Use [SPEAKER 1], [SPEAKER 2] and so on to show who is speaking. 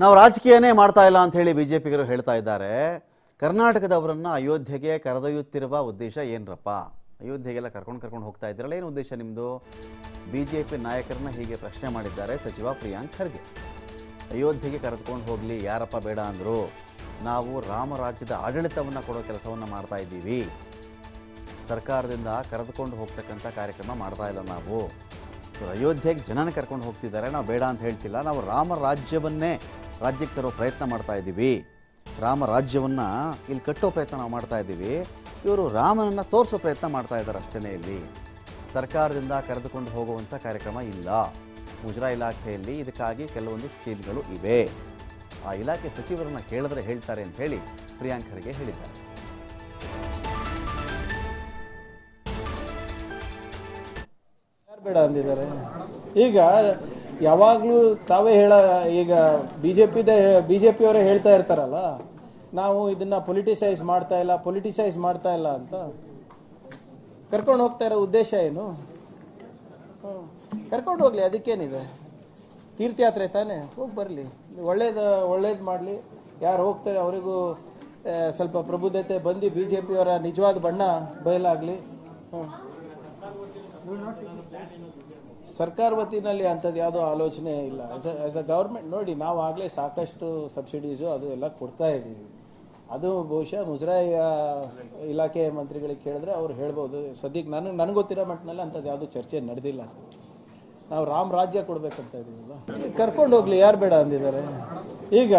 [SPEAKER 1] ನಾವು ರಾಜಕೀಯನೇ ಮಾಡ್ತಾ ಇಲ್ಲ ಅಂತ ಹೇಳಿ ಬಿಜೆಪಿಗರು ಹೇಳ್ತಾ ಇದ್ದಾರೆ. ಕರ್ನಾಟಕದವರನ್ನ ಅಯೋಧ್ಯೆಗೆ ಕರೆದೊಯ್ಯುತ್ತಿರುವ ಉದ್ದೇಶ ಏನರಪ್ಪ? ಅಯೋಧ್ಯೆಗೆಲ್ಲ ಕರ್ಕೊಂಡು ಹೋಗ್ತಾ ಇದ್ದೀರಲ್ಲ, ಏನು ಉದ್ದೇಶ ನಿಮ್ಮದು? ಬಿಜೆಪಿ ನಾಯಕರನ್ನ ಹೀಗೆ ಪ್ರಶ್ನೆ ಮಾಡಿದ್ದಾರೆ ಸಚಿವ ಪ್ರಿಯಾಂಕ್ ಖರ್ಗೆ. ಅಯೋಧ್ಯೆಗೆ ಕರೆದುಕೊಂಡು ಹೋಗಲಿ, ಯಾರಪ್ಪ ಬೇಡ ಅಂದರು. ನಾವು ರಾಮರಾಜ್ಯದ ಆಡಳಿತವನ್ನು ಕೊಡೋ ಕೆಲಸವನ್ನು ಮಾಡ್ತಾ ಇದ್ದೀವಿ. ಸರ್ಕಾರದಿಂದ ಕರೆದುಕೊಂಡು ಹೋಗ್ತಕ್ಕಂಥ ಕಾರ್ಯಕ್ರಮ ಮಾಡ್ತಾ ಇಲ್ಲ ನಾವು. ಅಯೋಧ್ಯೆಗೆ ಜನನ ಕರ್ಕೊಂಡು ಹೋಗ್ತಿದ್ದಾರೆ, ನಾವು ಬೇಡ ಅಂತ ಹೇಳ್ತಿಲ್ಲ. ನಾವು ರಾಮರಾಜ್ಯವನ್ನೇ ರಾಜ್ಯಕ್ಕೆ ತರೋ ಪ್ರಯತ್ನ ಮಾಡ್ತಾ ಇದ್ದೀವಿ. ರಾಮರಾಜ್ಯವನ್ನು ಇಲ್ಲಿ ಕಟ್ಟೋ ಪ್ರಯತ್ನ ನಾವು ಮಾಡ್ತಾ ಇದ್ದೀವಿ. ಇವರು ರಾಮನನ್ನು ತೋರಿಸೋ ಪ್ರಯತ್ನ ಮಾಡ್ತಾ ಇದ್ದಾರೆ ಅಷ್ಟೇ. ಇಲ್ಲಿ ಸರ್ಕಾರದಿಂದ ಕರೆದುಕೊಂಡು ಹೋಗುವಂಥ ಕಾರ್ಯಕ್ರಮ ಇಲ್ಲ. ಮುಜರಾ ಇಲಾಖೆಯಲ್ಲಿ ಇದಕ್ಕಾಗಿ ಕೆಲವೊಂದು ಸ್ಕೀಮ್ಗಳು ಇವೆ. ಆ ಇಲಾಖೆ ಸಚಿವರನ್ನು ಕೇಳಿದ್ರೆ ಹೇಳ್ತಾರೆ ಅಂತ ಹೇಳಿ ಪ್ರಿಯಾಂಕ್ ಖರ್ಗೆ ಹೇಳಿದ್ದಾರೆ.
[SPEAKER 2] ಬೇಡ ಅಂದಿದ್ದಾರೆ. ಈಗ ಯಾವಾಗಲೂ ತಾವೇ ಈಗ ಬಿಜೆಪಿಯವರೇ ಹೇಳ್ತಾ ಇರ್ತಾರಲ್ಲ, ನಾವು ಇದನ್ನ ಪೊಲಿಟಿಸೈಸ್ ಮಾಡ್ತಾ ಇಲ್ಲ ಅಂತ. ಕರ್ಕೊಂಡು ಹೋಗ್ತಾ ಇರೋ ಉದ್ದೇಶ ಏನು? ಕರ್ಕೊಂಡು ಹೋಗ್ಲಿ, ಅದಕ್ಕೇನಿದೆ? ತೀರ್ಥಯಾತ್ರೆ ತಾನೇ, ಹೋಗಿ ಬರಲಿ, ಒಳ್ಳೇದು ಮಾಡಲಿ. ಯಾರು ಹೋಗ್ತಾರೆ ಅವರಿಗೂ ಸ್ವಲ್ಪ ಪ್ರಬುದ್ಧತೆ ಬಂದು ಬಿಜೆಪಿಯವರ ನಿಜವಾದ ಬಣ್ಣ ಬಯಲಾಗಲಿ. ಸರ್ಕಾರ ವತಿನಲ್ಲಿ ಅಂಥದ್ದು ಯಾವುದೋ ಆಲೋಚನೆ ಇಲ್ಲ. ಆಸ್ ಅ ಗೌರ್ಮೆಂಟ್ ನೋಡಿ, ನಾವು ಆಗಲೇ ಸಾಕಷ್ಟು ಸಬ್ಸಿಡೀಸು ಅದು ಎಲ್ಲ ಕೊಡ್ತಾ ಇದ್ದೀವಿ. ಅದು ಬಹುಶಃ ಮುಜರಾ ಇಲಾಖೆ ಮಂತ್ರಿಗಳಿಗೆ ಕೇಳಿದ್ರೆ ಅವ್ರು ಹೇಳ್ಬೋದು. ಸದ್ಯಕ್ಕೆ ನನಗೆ ಗೊತ್ತಿರೋ ಮಟ್ಟಿನಲ್ಲಿ ಅಂಥದ್ದು ಯಾವುದೂ ಚರ್ಚೆ ನಡೆದಿಲ್ಲ. ನಾವು ರಾಮ ರಾಜ್ಯ ಕೊಡಬೇಕಂತ ಇದ್ದೀವಲ್ಲ, ಕರ್ಕೊಂಡು ಹೋಗ್ಲಿ, ಯಾರು ಬೇಡ ಅಂದಿದ್ದಾರೆ. ಈಗ